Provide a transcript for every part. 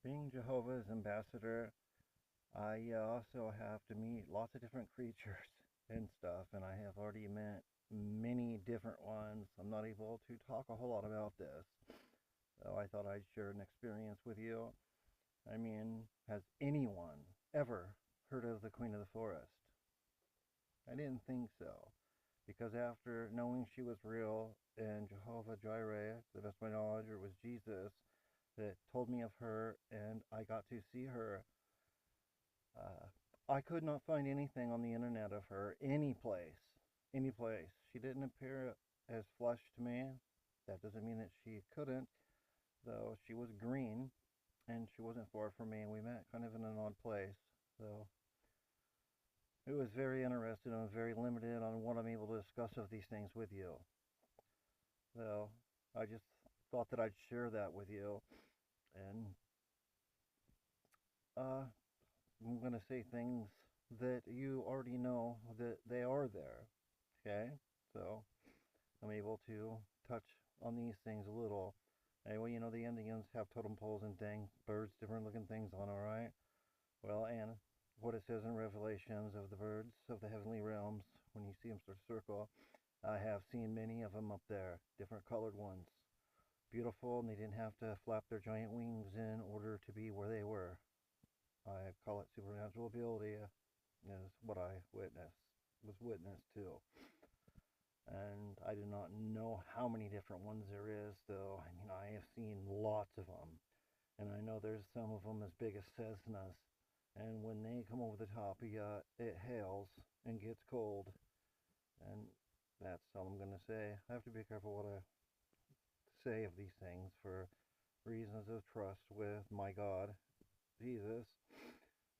Being Jehovah's ambassador, I also have to meet lots of different creatures and stuff, and I have already met many different ones. I'm not able to talk a whole lot about this, so I thought I'd share an experience with you. I mean, has anyone ever heard of the Queen of the Forest? I didn't think so, because after knowing she was real and Jehovah Jireh, to the best of my knowledge, or it was Jesus that told me of her, and I got to see her. I could not find anything on the internet of her, any place, any place. She didn't appear as flesh to me. That doesn't mean that she couldn't, though she was green and she wasn't far from me, and we met kind of in an odd place. So it was very interesting. I was very limited on what I'm able to discuss of these things with you. So I just thought that I'd share that with you, and I'm going to say things that you already know that they are there. Okay? So I'm able to touch on these things a little. Anyway, you know the Indians have totem poles and things, birds, different looking things on, alright? Well, and what it says in Revelations of the birds of the heavenly realms, when you see them sort of circle, I have seen many of them up there, different colored ones. Beautiful, and they didn't have to flap their giant wings in order to be where they were. I call it supernatural ability, is what I was witness to. And I do not know how many different ones there is, though. I mean, I have seen lots of them, and I know there's some of them as big as Cessnas. And when they come over the top, it hails and gets cold, and that's all I'm gonna say. I have to be careful what I say of these things for reasons of trust with my God, Jesus.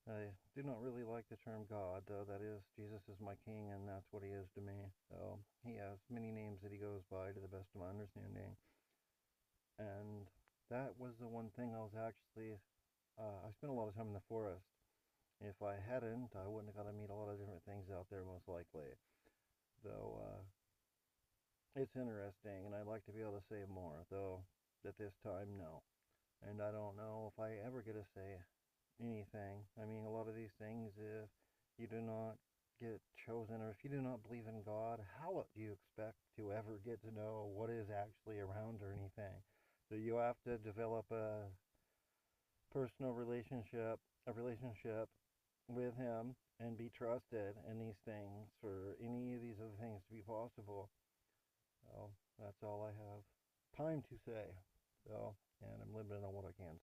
I do not really like the term God, though. That is, Jesus is my king, and that's what he is to me. So he has many names that he goes by, to the best of my understanding. And that was the one thing I was actually. I spent a lot of time in the forest. If I hadn't, I wouldn't have got to meet a lot of different things out there, most likely. Though it's interesting, and I'd like to be able to say more. Though at this time, no. And I don't know if I ever get to say anything. I mean, a lot of these things, if you do not get chosen or if you do not believe in God, how do you expect to ever get to know what is actually around or anything? So you have to develop a personal relationship, a relationship with Him and be trusted in these things for any of these other things to be possible. So that's all I have time to say. So, and I'm limited on what I can